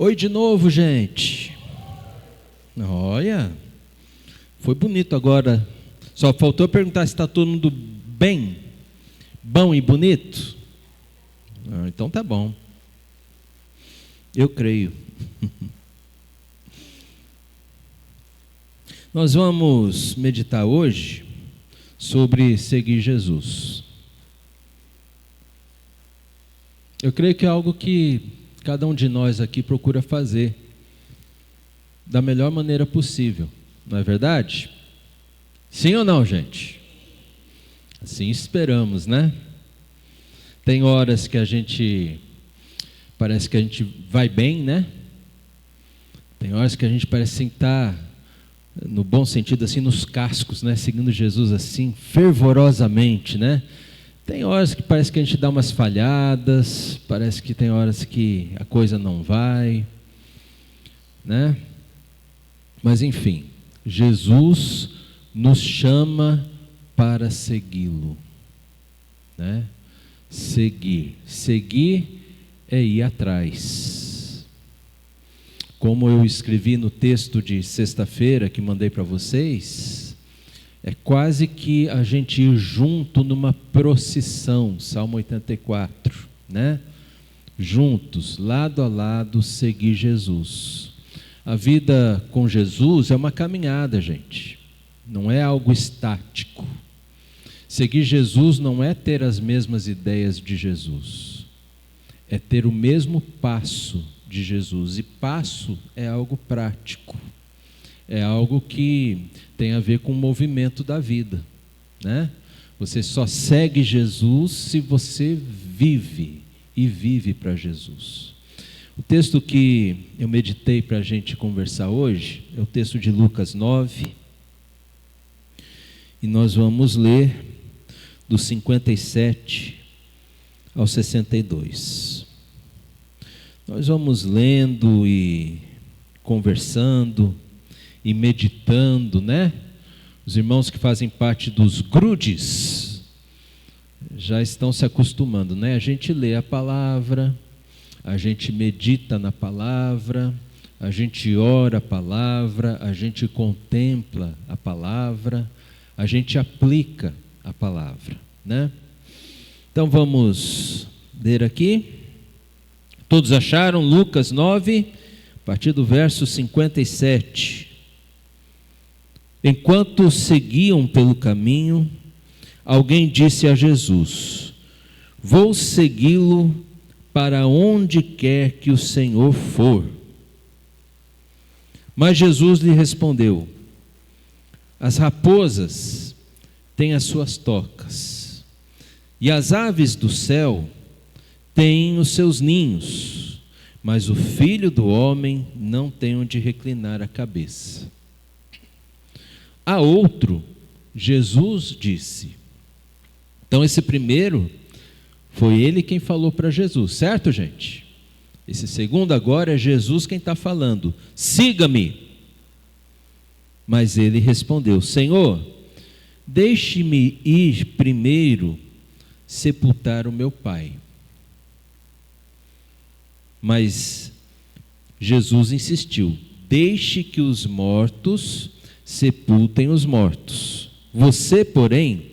Oi de novo, gente. Olha, foi bonito agora. Só faltou perguntar se está todo mundo bem, bom e bonito. Então tá bom. Eu creio. Nós vamos meditar hoje sobre seguir Jesus. Eu creio que é algo que cada um de nós aqui procura fazer da melhor maneira possível, não é verdade? Sim ou não, gente? Assim esperamos, né? Tem horas que parece que a gente vai bem, né? Tem horas que a gente parece estar, no bom sentido, assim, nos cascos, né? Seguindo Jesus assim, fervorosamente, né? Tem horas que parece que a gente dá umas falhadas, parece que tem horas que a coisa não vai, né? Mas enfim, Jesus nos chama para segui-lo, né? Seguir é ir atrás. Como eu escrevi no texto de sexta-feira que mandei para vocês, é quase que a gente ir junto numa procissão, Salmo 84, né? Juntos, lado a lado, seguir Jesus. A vida com Jesus é uma caminhada, gente, não é algo estático. Seguir Jesus não é ter as mesmas ideias de Jesus, é ter o mesmo passo de Jesus, e passo é algo prático, é algo que tem a ver com o movimento da vida, né? Você só segue Jesus se você vive, e vive para Jesus. O texto que eu meditei para a gente conversar hoje é o texto de Lucas 9, e nós vamos ler do 57 ao 62. Nós vamos lendo e conversando e meditando, né? Os irmãos que fazem parte dos grudes já estão se acostumando, né? A gente lê a palavra, a gente medita na palavra, a gente ora a palavra, a gente contempla a palavra, a gente aplica a palavra, né? Então vamos ler aqui. Todos acharam? Lucas 9, a partir do verso 57. Enquanto seguiam pelo caminho, alguém disse a Jesus: vou segui-lo para onde quer que o Senhor for. Mas Jesus lhe respondeu: as raposas têm as suas tocas, e as aves do céu têm os seus ninhos, mas o Filho do homem não tem onde reclinar a cabeça. A outro, Jesus disse. Então esse primeiro foi ele quem falou para Jesus, certo, gente? Esse segundo agora é Jesus quem está falando: siga-me. Mas ele respondeu: Senhor, deixe-me ir primeiro sepultar o meu pai. Mas Jesus insistiu: deixe que os mortos sepultem os mortos. Você, porém,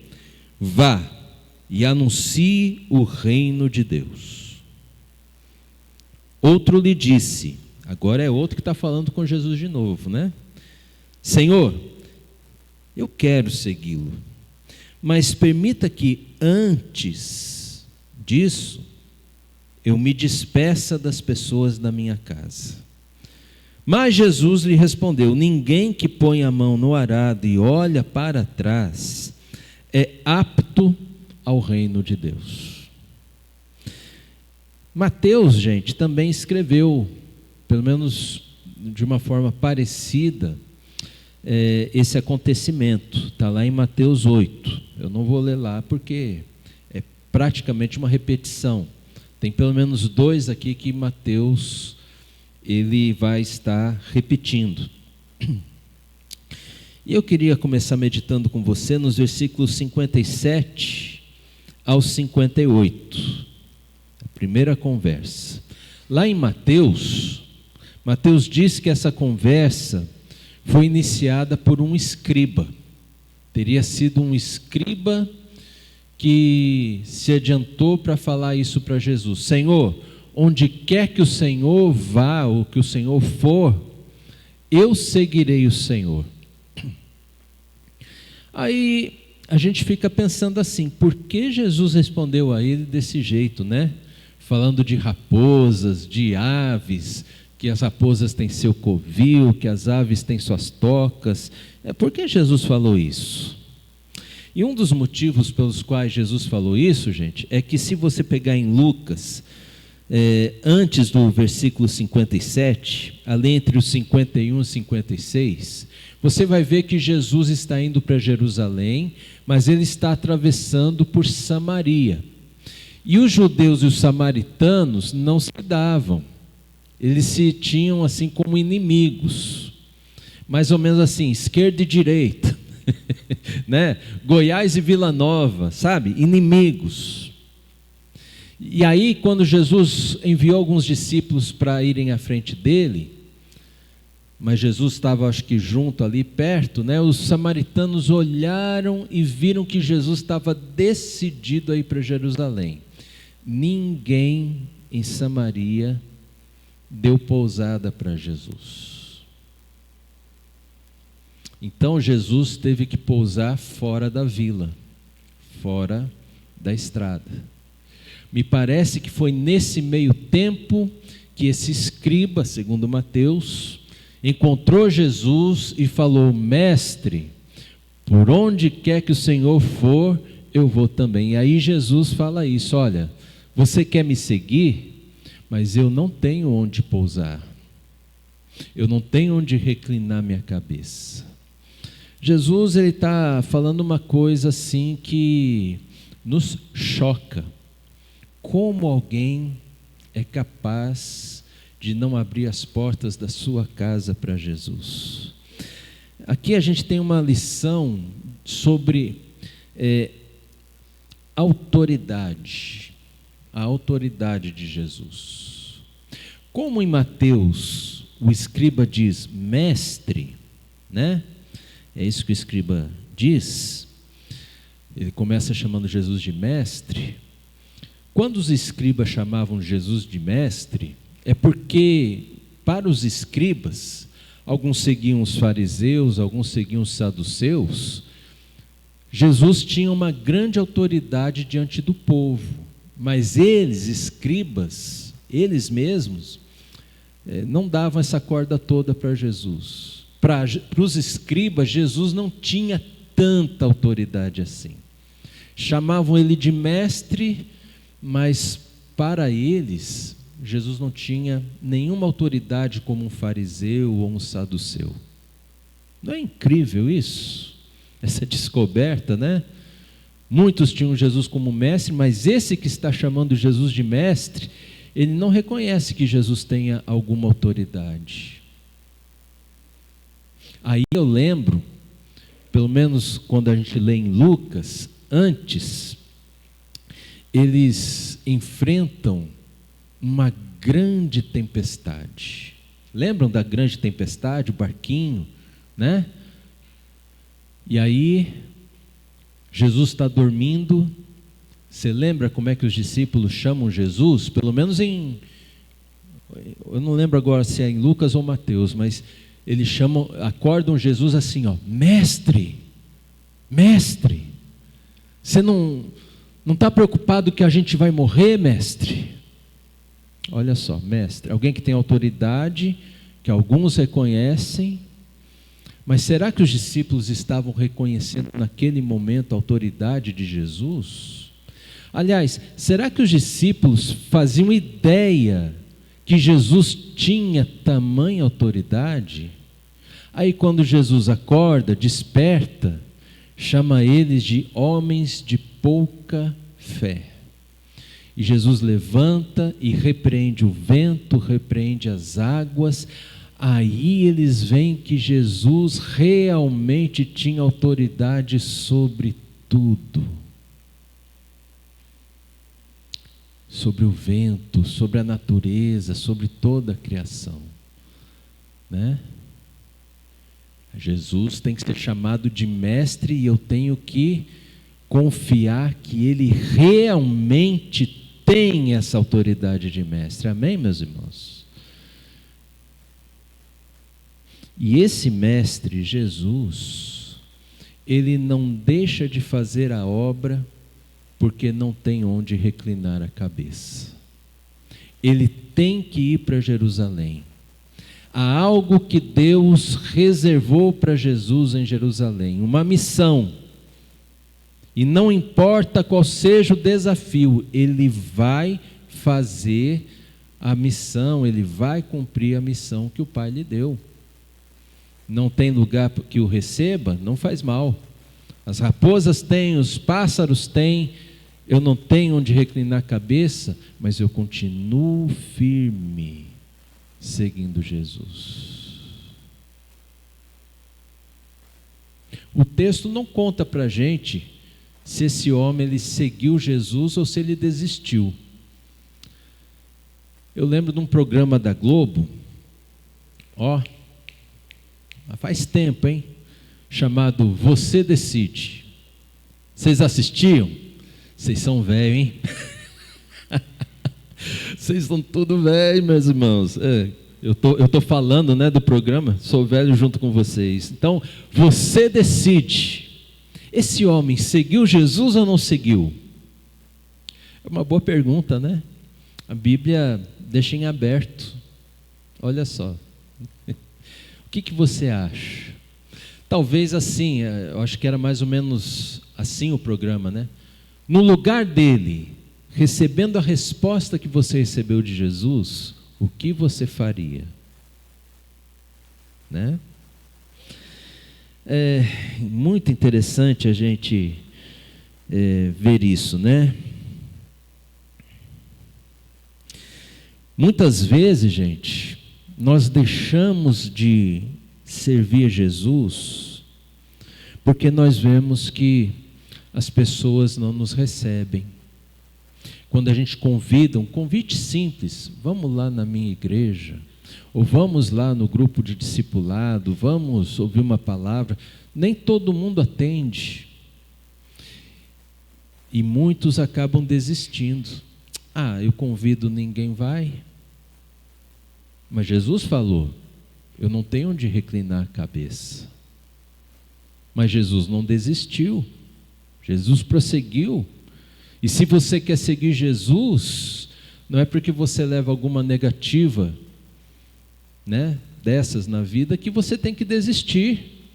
vá e anuncie o reino de Deus. Outro lhe disse, agora é outro que está falando com Jesus de novo, né? Senhor, eu quero segui-lo, mas permita que antes disso eu me despeça das pessoas da minha casa. Mas Jesus lhe respondeu: ninguém que põe a mão no arado e olha para trás é apto ao reino de Deus. Mateus, gente, também escreveu, pelo menos de uma forma parecida, esse acontecimento. Está lá em Mateus 8. Eu não vou ler lá porque é praticamente uma repetição. Tem pelo menos 2 aqui que Mateus ele vai estar repetindo. E eu queria começar meditando com você nos versículos 57 ao 58. A primeira conversa. Lá em Mateus, Mateus diz que essa conversa foi iniciada por um escriba. Teria sido um escriba que se adiantou para falar isso para Jesus: Senhor, onde quer que o Senhor vá ou que o Senhor for, eu seguirei o Senhor. Aí a gente fica pensando assim, por que Jesus respondeu a ele desse jeito, né? Falando de raposas, de aves, que as raposas têm seu covil, que as aves têm suas tocas. Por que Jesus falou isso? E um dos motivos pelos quais Jesus falou isso, gente, é que se você pegar em Lucas, antes do versículo 57, ali entre os 51 e 56, você vai ver que Jesus está indo para Jerusalém, mas ele está atravessando por Samaria. E os judeus e os samaritanos não se davam, eles se tinham assim como inimigos, mais ou menos assim, esquerda e direita, né? Goiás e Vila Nova, sabe? Inimigos. E aí, quando Jesus enviou alguns discípulos para irem à frente dele, mas Jesus estava, acho que junto ali, perto, né? Os samaritanos olharam e viram que Jesus estava decidido a ir para Jerusalém. Ninguém em Samaria deu pousada para Jesus. Então Jesus teve que pousar fora da vila, fora da estrada. Me parece que foi nesse meio tempo que esse escriba, segundo Mateus, encontrou Jesus e falou: Mestre, por onde quer que o Senhor for, eu vou também. E aí Jesus fala isso: olha, você quer me seguir, mas eu não tenho onde pousar, eu não tenho onde reclinar minha cabeça. Jesus está falando uma coisa assim que nos choca. Como alguém é capaz de não abrir as portas da sua casa para Jesus? Aqui a gente tem uma lição sobre autoridade, a autoridade de Jesus. Como em Mateus o escriba diz mestre, né? É isso que o escriba diz. Ele começa chamando Jesus de mestre. Quando os escribas chamavam Jesus de mestre, é porque para os escribas, alguns seguiam os fariseus, alguns seguiam os saduceus, Jesus tinha uma grande autoridade diante do povo, mas eles, escribas, eles mesmos, não davam essa corda toda para Jesus. Para os escribas, Jesus não tinha tanta autoridade assim. Chamavam ele de mestre, mas para eles, Jesus não tinha nenhuma autoridade como um fariseu ou um saduceu. Não é incrível isso? Essa descoberta, né? Muitos tinham Jesus como mestre, mas esse que está chamando Jesus de mestre, ele não reconhece que Jesus tenha alguma autoridade. Aí eu lembro, pelo menos quando a gente lê em Lucas, antes, eles enfrentam uma grande tempestade. Lembram da grande tempestade, o barquinho, né? E aí, Jesus está dormindo. Você lembra como é que os discípulos chamam Jesus? Pelo menos eu não lembro agora se é em Lucas ou Mateus, mas eles acordam Jesus assim, ó, mestre, mestre, você não está preocupado que a gente vai morrer, mestre? Olha só, mestre, alguém que tem autoridade, que alguns reconhecem, mas será que os discípulos estavam reconhecendo naquele momento a autoridade de Jesus? Aliás, será que os discípulos faziam ideia que Jesus tinha tamanha autoridade? Aí quando Jesus acorda, desperta, chama eles de homens de pouca fé. E Jesus levanta e repreende o vento, repreende as águas. Aí eles veem que Jesus realmente tinha autoridade sobre tudo. Sobre o vento, sobre a natureza, sobre toda a criação. né? Jesus tem que ser chamado de mestre e eu tenho que confiar que ele realmente tem essa autoridade de mestre. Amém, meus irmãos? E esse mestre, Jesus, ele não deixa de fazer a obra porque não tem onde reclinar a cabeça. Ele tem que ir para Jerusalém. Há algo que Deus reservou para Jesus em Jerusalém, uma missão. E não importa qual seja o desafio, ele vai fazer a missão, ele vai cumprir a missão que o Pai lhe deu. Não tem lugar que o receba, não faz mal. As raposas têm, os pássaros têm, eu não tenho onde reclinar a cabeça, mas eu continuo firme, seguindo Jesus. O texto não conta para a gente se esse homem ele seguiu Jesus ou se ele desistiu. Eu lembro de um programa da Globo, faz tempo, hein? Chamado Você Decide. Vocês assistiam? Vocês são velhos, hein? Vocês são tudo velhos, meus irmãos. Eu tô falando, né, do programa, sou velho junto com vocês. Então, você decide. Esse homem seguiu Jesus ou não seguiu? É uma boa pergunta, né? A Bíblia deixa em aberto. Olha só. O que você acha? Talvez assim, eu acho que era mais ou menos assim o programa, né? No lugar dele, recebendo a resposta que você recebeu de Jesus, o que você faria? Né? É muito interessante a gente ver isso, né? Muitas vezes, gente, nós deixamos de servir a Jesus porque nós vemos que as pessoas não nos recebem. Quando a gente convida, um convite simples, vamos lá na minha igreja, ou vamos lá no grupo de discipulado, vamos ouvir uma palavra, nem todo mundo atende. E muitos acabam desistindo. Eu convido, ninguém vai. Mas Jesus falou, eu não tenho onde reclinar a cabeça. Mas Jesus não desistiu. Jesus prosseguiu. E se você quer seguir Jesus, não é porque você leva alguma negativa, né, dessas na vida, que você tem que desistir.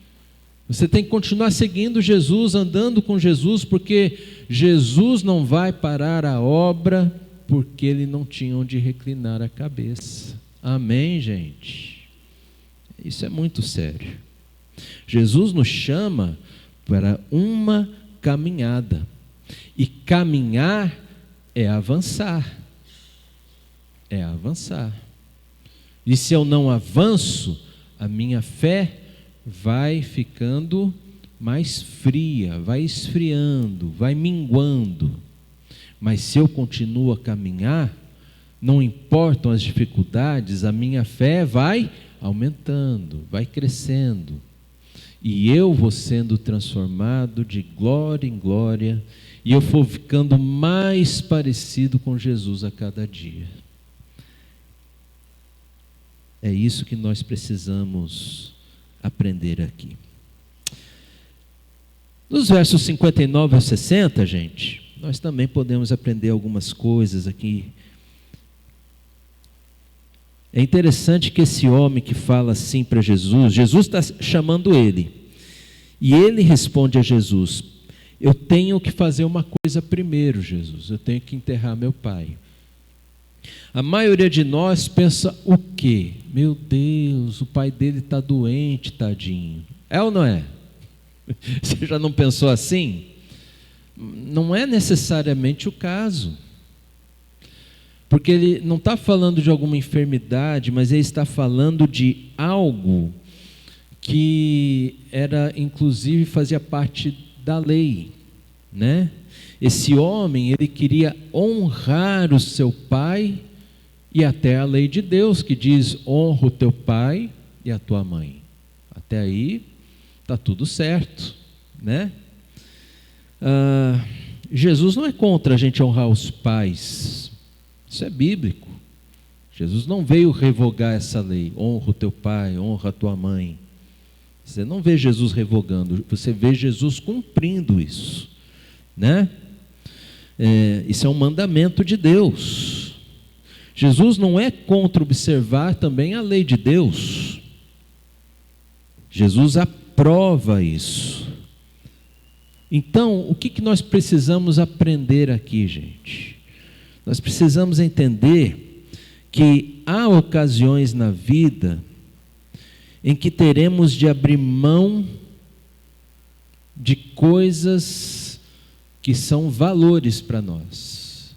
Você tem que continuar seguindo Jesus, andando com Jesus, porque Jesus não vai parar a obra, porque ele não tinha onde reclinar a cabeça. Amém, gente? Isso é muito sério. Jesus nos chama para uma caminhada. E caminhar é avançar. É avançar. E se eu não avanço, a minha fé vai ficando mais fria, vai esfriando, vai minguando. Mas se eu continuo a caminhar, não importam as dificuldades, a minha fé vai aumentando, vai crescendo. E eu vou sendo transformado de glória em glória, e eu vou ficando mais parecido com Jesus a cada dia. É isso que nós precisamos aprender aqui. Nos versos 59 a 60, gente, nós também podemos aprender algumas coisas aqui. É interessante que esse homem que fala assim para Jesus, Jesus está chamando ele, e ele responde a Jesus, eu tenho que fazer uma coisa primeiro, Jesus, eu tenho que enterrar meu pai. A maioria de nós pensa o quê? Meu Deus, o pai dele está doente, tadinho. É ou não é? Você já não pensou assim? Não é necessariamente o caso. Porque ele não está falando de alguma enfermidade, mas ele está falando de algo que era, inclusive, fazia parte da lei, né? Esse homem, ele queria honrar o seu pai e até a lei de Deus, que diz, honra o teu pai e a tua mãe. Até aí está tudo certo, né? Jesus não é contra a gente honrar os pais, isso é bíblico. Jesus não veio revogar essa lei, honra o teu pai, honra a tua mãe. Você não vê Jesus revogando, você vê Jesus cumprindo isso, né? Isso é um mandamento de Deus. Jesus não é contra observar também a lei de Deus. Jesus aprova isso. Então, o que nós precisamos aprender aqui, gente? Nós precisamos entender que há ocasiões na vida em que teremos de abrir mão de coisas que são valores para nós.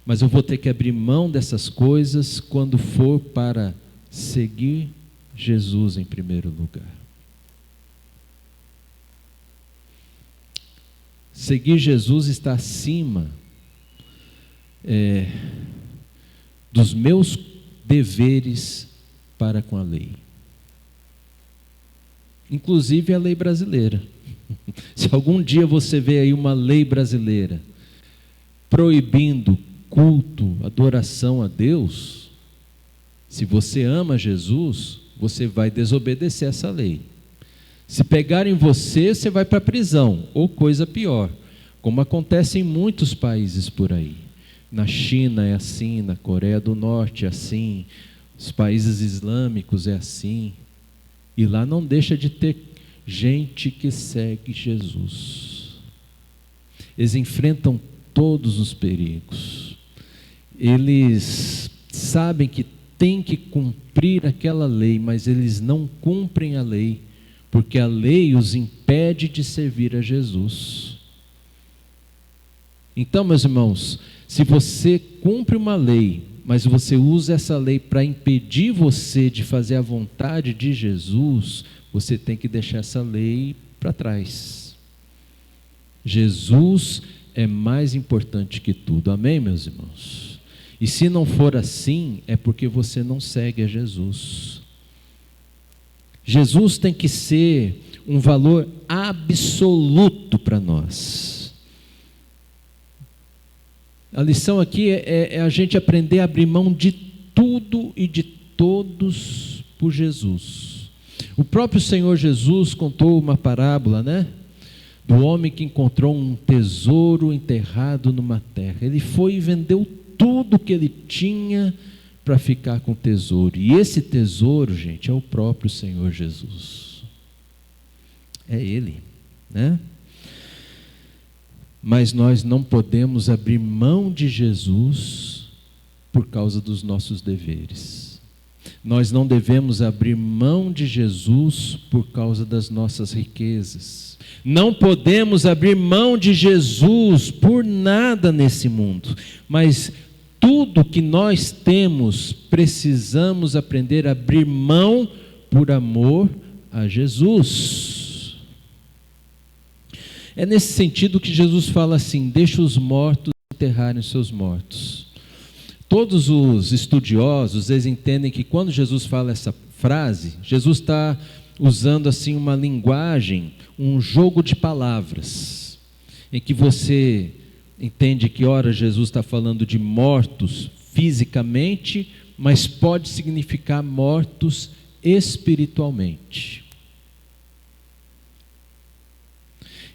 Mas eu vou ter que abrir mão dessas coisas quando for para seguir Jesus em primeiro lugar. Seguir Jesus está acima dos meus deveres para com a lei. Inclusive a lei brasileira. Se algum dia você vê aí uma lei brasileira proibindo culto, adoração a Deus, se você ama Jesus, você vai desobedecer essa lei. Se pegarem você, você vai para a prisão, ou coisa pior, como acontece em muitos países por aí. Na China é assim, na Coreia do Norte é assim, os países islâmicos é assim, e lá não deixa de ter gente que segue Jesus. Eles enfrentam todos os perigos, eles sabem que tem que cumprir aquela lei, mas eles não cumprem a lei, porque a lei os impede de servir a Jesus. Então, meus irmãos, se você cumpre uma lei, mas você usa essa lei para impedir você de fazer a vontade de Jesus, você tem que deixar essa lei para trás. Jesus é mais importante que tudo, amém, meus irmãos? E se não for assim, é porque você não segue a Jesus. Jesus tem que ser um valor absoluto para nós. A lição aqui é a gente aprender a abrir mão de tudo e de todos por Jesus. O próprio Senhor Jesus contou uma parábola, né? Do homem que encontrou um tesouro enterrado numa terra. Ele foi e vendeu tudo que ele tinha para ficar com o tesouro. E esse tesouro, gente, é o próprio Senhor Jesus. É Ele, né? Mas nós não podemos abrir mão de Jesus por causa dos nossos deveres. Nós não devemos abrir mão de Jesus por causa das nossas riquezas. Não podemos abrir mão de Jesus por nada nesse mundo. Mas tudo que nós temos, precisamos aprender a abrir mão por amor a Jesus. É nesse sentido que Jesus fala assim: deixa os mortos enterrarem os seus mortos. Todos os estudiosos, eles entendem que quando Jesus fala essa frase, Jesus está usando assim uma linguagem, um jogo de palavras, em que você entende que ora Jesus está falando de mortos fisicamente, mas pode significar mortos espiritualmente.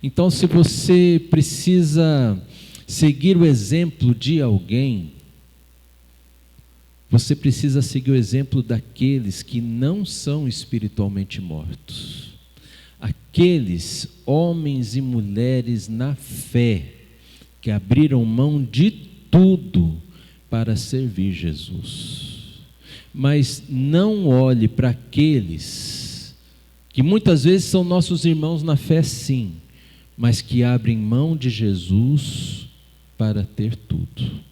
Então, se você precisa seguir o exemplo de alguém, você precisa seguir o exemplo daqueles que não são espiritualmente mortos. Aqueles homens e mulheres na fé, que abriram mão de tudo para servir Jesus. Mas não olhe para aqueles que muitas vezes são nossos irmãos na fé, sim, mas que abrem mão de Jesus para ter tudo.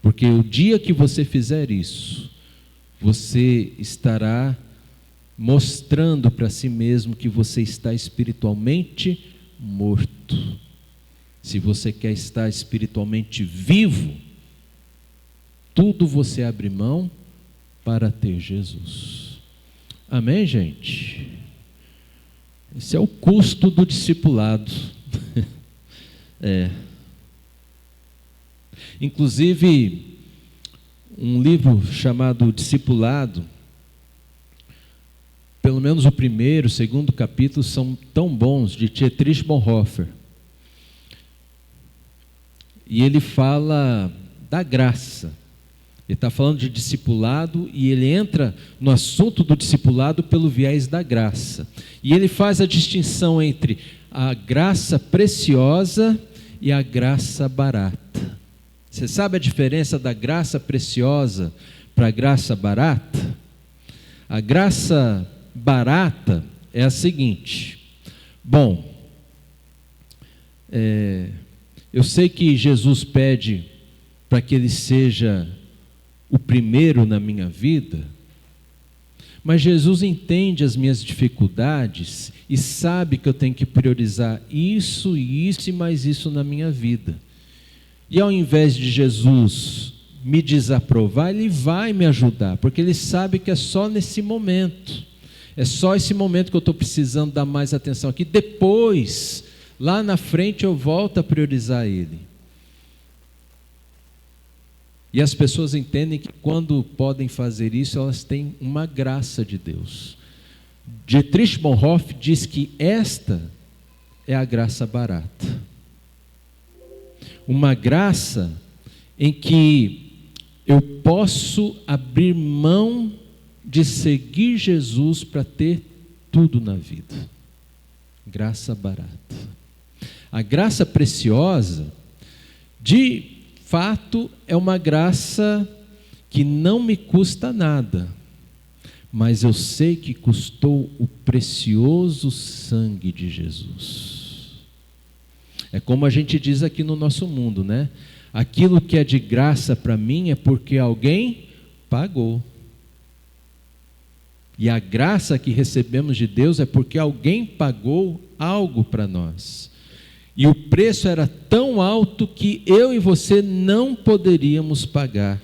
Porque o dia que você fizer isso, você estará mostrando para si mesmo que você está espiritualmente morto. Se você quer estar espiritualmente vivo, tudo você abre mão para ter Jesus. Amém, gente? Esse é o custo do discipulado. Inclusive, um livro chamado Discipulado, pelo menos o primeiro, o segundo capítulo são tão bons, de Dietrich Bonhoeffer. E ele fala da graça. Ele está falando de discipulado e ele entra no assunto do discipulado pelo viés da graça. E ele faz a distinção entre a graça preciosa e a graça barata. Você sabe a diferença da graça preciosa para a graça barata? A graça barata é a seguinte: bom, eu sei que Jesus pede para que Ele seja o primeiro na minha vida, mas Jesus entende as minhas dificuldades e sabe que eu tenho que priorizar isso e isso e mais isso na minha vida. E ao invés de Jesus me desaprovar, Ele vai me ajudar, porque Ele sabe que é só nesse momento, é só esse momento que eu estou precisando dar mais atenção aqui. Depois, lá na frente, eu volto a priorizar Ele. E as pessoas entendem que quando podem fazer isso, elas têm uma graça de Deus. Dietrich Bonhoeffer diz que esta é a graça barata. Uma graça em que eu posso abrir mão de seguir Jesus para ter tudo na vida. Graça barata. A graça preciosa, de fato, é uma graça que não me custa nada, mas eu sei que custou o precioso sangue de Jesus. É como a gente diz aqui no nosso mundo, né? Aquilo que é de graça para mim é porque alguém pagou. E a graça que recebemos de Deus é porque alguém pagou algo para nós. E o preço era tão alto que eu e você não poderíamos pagar.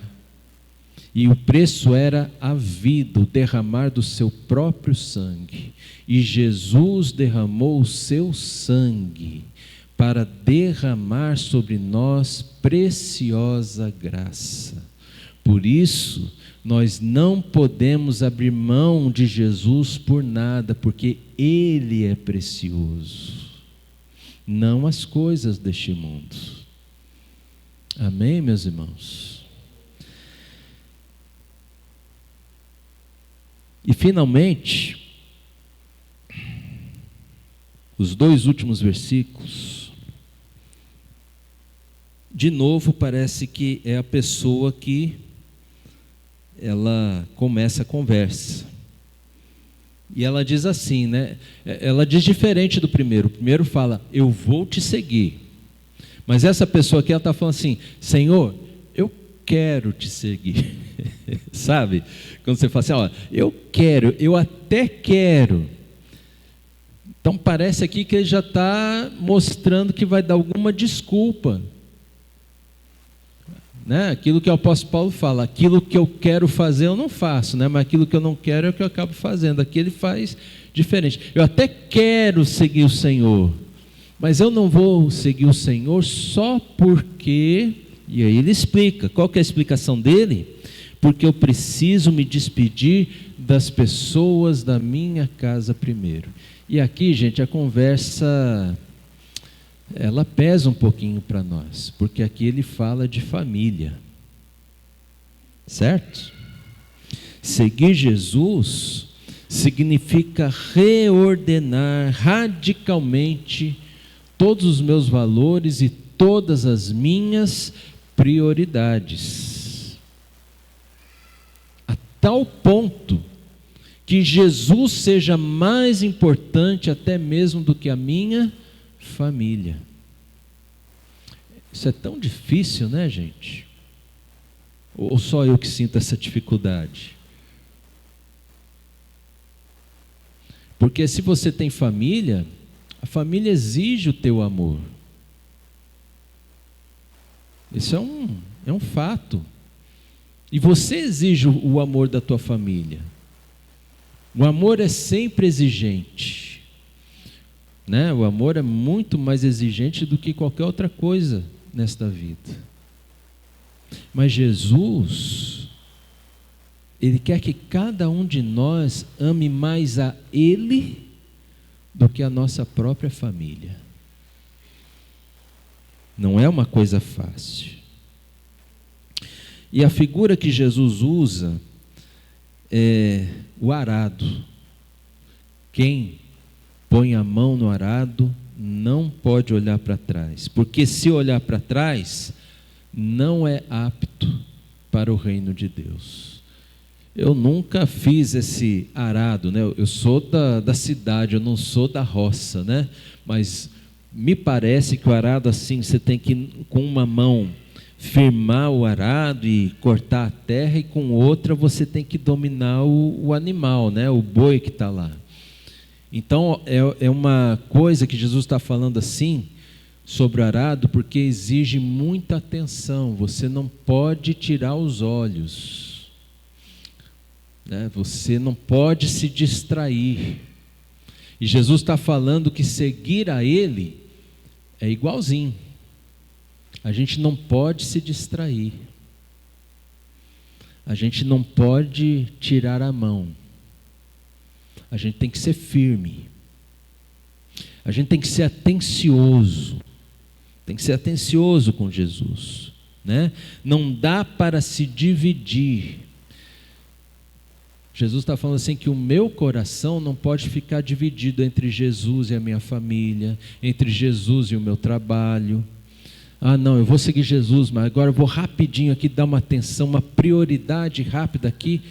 E o preço era a vida, o derramar do seu próprio sangue. E Jesus derramou o seu sangue para derramar sobre nós preciosa graça. Por isso, nós não podemos abrir mão de Jesus por nada, porque Ele é precioso, não as coisas deste mundo. Amém, meus irmãos? E finalmente, os dois últimos versículos, de novo parece que é a pessoa que ela começa a conversa. E ela diz assim, né? Ela diz diferente do primeiro. O primeiro fala, eu vou te seguir. Mas essa pessoa aqui, ela está falando assim, Senhor, eu quero te seguir. Sabe? Quando você fala assim, ó, eu quero, eu até quero. Então parece aqui que ele já está mostrando que vai dar alguma desculpa. Né? Aquilo que o apóstolo Paulo fala, aquilo que eu quero fazer eu não faço, né? Mas aquilo que eu não quero é o que eu acabo fazendo. Aqui ele faz diferente. Eu até quero seguir o Senhor, mas eu não vou seguir o Senhor só porque... E aí ele explica, qual que é a explicação dele? Porque eu preciso me despedir das pessoas da minha casa primeiro. E aqui, gente, a conversa... ela pesa um pouquinho para nós, porque aqui ele fala de família, certo? Seguir Jesus significa reordenar radicalmente todos os meus valores e todas as minhas prioridades, a tal ponto que Jesus seja mais importante até mesmo do que a minha família. Isso é tão difícil, né, gente? Ou só eu que sinto essa dificuldade? Porque se você tem família, a família exige o teu amor. Isso é um fato. E você exige o amor da tua família. O amor é sempre exigente, né? O amor é muito mais exigente do que qualquer outra coisa nesta vida. Mas Jesus, Ele quer que cada um de nós ame mais a Ele do que a nossa própria família. Não é uma coisa fácil. E a figura que Jesus usa é o arado. Quem põe a mão no arado não pode olhar para trás, porque se olhar para trás, não é apto para o reino de Deus. Eu nunca fiz esse arado, né? Eu sou da cidade, eu não sou da roça, né? Mas me parece que o arado assim, você tem que com uma mão firmar o arado e cortar a terra, e com outra você tem que dominar o animal, né? O boi que está lá. Então é uma coisa que Jesus está falando assim sobre o arado, porque exige muita atenção. Você não pode tirar os olhos, né? Você não pode se distrair. E Jesus está falando que seguir a Ele é igualzinho. A gente não pode se distrair. A gente não pode tirar a mão. A gente tem que ser firme. A gente tem que ser atencioso. Tem que ser atencioso com Jesus, né? Não dá para se dividir. Jesus está falando assim que o meu coração não pode ficar dividido entre Jesus e a minha família, entre Jesus e o meu trabalho. Ah, não, eu vou seguir Jesus, mas agora eu vou rapidinho aqui dar uma atenção, uma prioridade rápida aqui.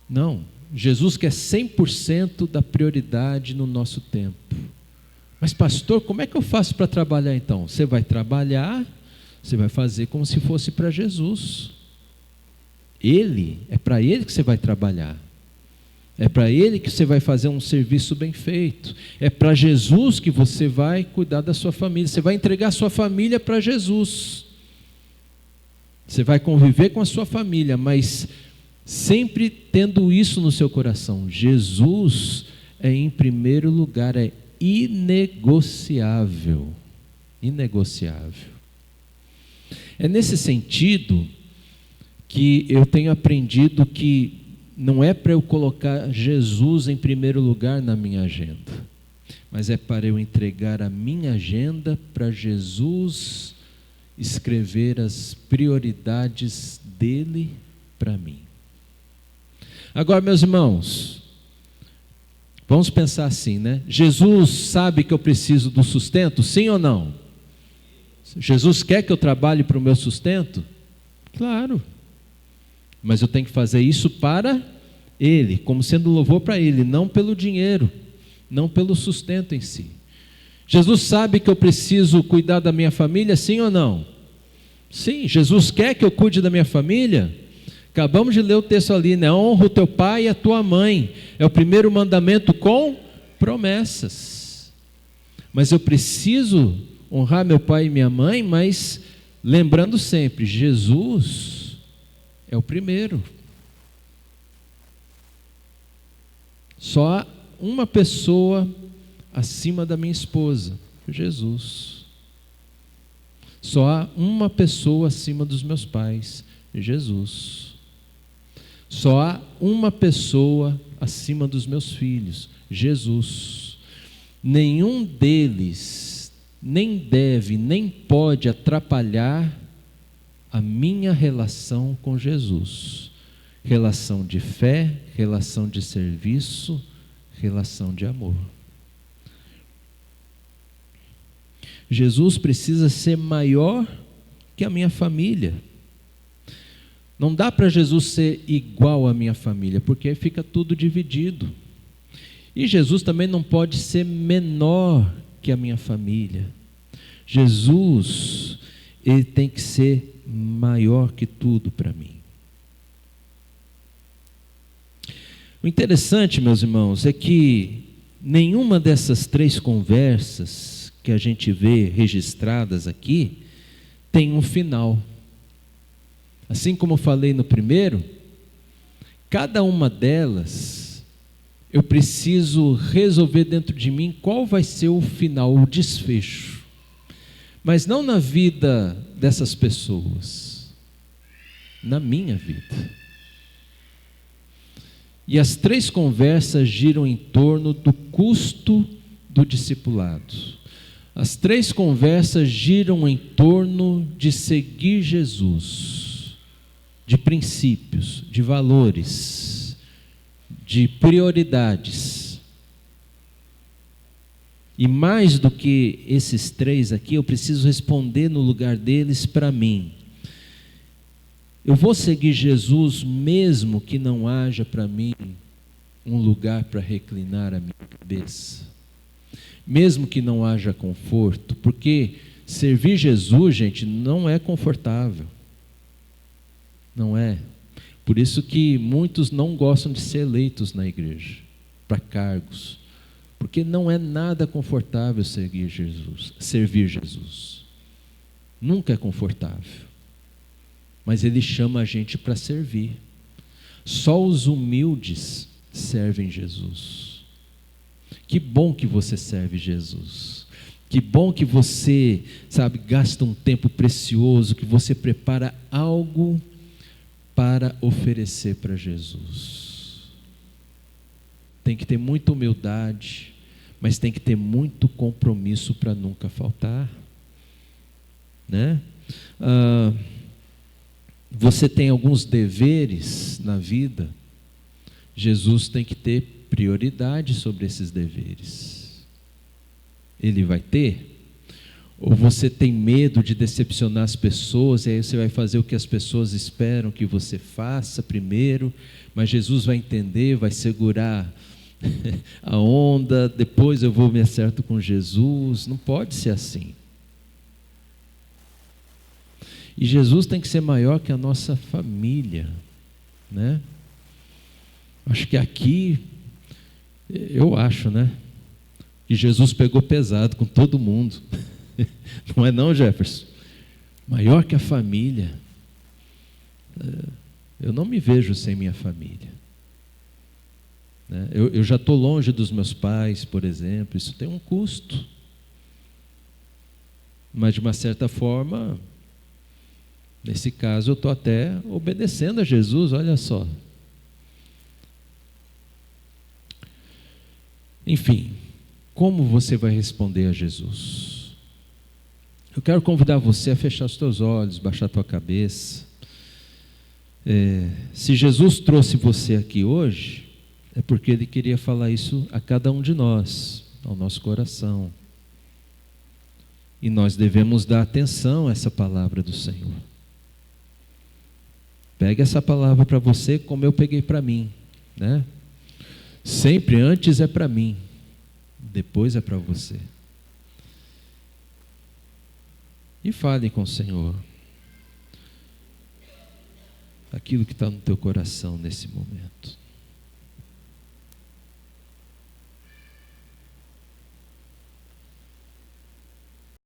Não, Jesus quer 100% da prioridade no nosso tempo. Mas pastor, como é que eu faço para trabalhar então? Você vai trabalhar, você vai fazer como se fosse para Jesus. É para Ele que você vai trabalhar. É para Ele que você vai fazer um serviço bem feito. É para Jesus que você vai cuidar da sua família. Você vai entregar a sua família para Jesus. Você vai conviver com a sua família, mas sempre tendo isso no seu coração. Jesus é em primeiro lugar, é inegociável. Inegociável. É nesse sentido que eu tenho aprendido que não é para eu colocar Jesus em primeiro lugar na minha agenda, mas é para eu entregar a minha agenda para Jesus escrever as prioridades dele para mim. Agora, meus irmãos, vamos pensar assim, né? Jesus sabe que eu preciso do sustento, sim ou não? Jesus quer que eu trabalhe para o meu sustento? Claro. Mas eu tenho que fazer isso para Ele, como sendo louvor para Ele, não pelo dinheiro, não pelo sustento em si. Jesus sabe que eu preciso cuidar da minha família, sim ou não? Sim. Jesus quer que eu cuide da minha família? Acabamos de ler o texto ali, né? Honra o teu pai e a tua mãe. É o primeiro mandamento com promessas. Mas eu preciso honrar meu pai e minha mãe, mas lembrando sempre, Jesus é o primeiro. Só há uma pessoa acima da minha esposa, Jesus. Só há uma pessoa acima dos meus pais, Jesus. Só há uma pessoa acima dos meus filhos, Jesus. Nenhum deles nem deve, nem pode atrapalhar a minha relação com Jesus. Relação de fé, relação de serviço, relação de amor. Jesus precisa ser maior que a minha família. Não dá para Jesus ser igual à minha família, porque fica tudo dividido. E Jesus também não pode ser menor que a minha família. Jesus, Ele tem que ser maior que tudo para mim. O interessante, meus irmãos, é que nenhuma dessas três conversas que a gente vê registradas aqui tem um final. Assim como eu falei no primeiro, cada uma delas, eu preciso resolver dentro de mim qual vai ser o final, o desfecho. Mas não na vida dessas pessoas, na minha vida. E as 3 conversas giram em torno do custo do discipulado. As 3 conversas giram em torno de seguir Jesus, de princípios, de valores, de prioridades. E mais do que esses 3 aqui, eu preciso responder no lugar deles para mim. Eu vou seguir Jesus mesmo que não haja para mim um lugar para reclinar a minha cabeça, mesmo que não haja conforto, porque servir Jesus, gente, não é confortável, não é. Por isso que muitos não gostam de ser eleitos na igreja, para cargos, porque não é nada confortável servir Jesus, nunca é confortável. Mas Ele chama a gente para servir. Só os humildes servem Jesus. Que bom que você serve Jesus. Que bom que você, gasta um tempo precioso, que você prepara algo para oferecer para Jesus. Tem que ter muita humildade, mas tem que ter muito compromisso para nunca faltar, né? Você tem alguns deveres na vida, Jesus tem que ter prioridade sobre esses deveres. Ele vai ter? Ou você tem medo de decepcionar as pessoas, e aí você vai fazer o que as pessoas esperam que você faça primeiro, mas Jesus vai entender, vai segurar a onda, depois eu vou me acerto com Jesus. Não pode ser assim. E Jesus tem que ser maior que a nossa família, né? Acho que aqui, eu acho, né? Que Jesus pegou pesado com todo mundo. Não é não, Jefferson? Maior que a família. Eu não me vejo sem minha família, né? Eu já estou longe dos meus pais, por exemplo, isso tem um custo. Mas de uma certa forma, nesse caso eu estou até obedecendo a Jesus, olha só. Enfim, como você vai responder a Jesus? Eu quero convidar você a fechar os teus olhos, baixar a tua cabeça. Se Jesus trouxe você aqui hoje, é porque Ele queria falar isso a cada um de nós, ao nosso coração. E nós devemos dar atenção a essa palavra do Senhor. Pegue essa palavra para você como eu peguei para mim, né? Sempre antes é para mim, depois é para você. E fale com o Senhor aquilo que está no teu coração nesse momento.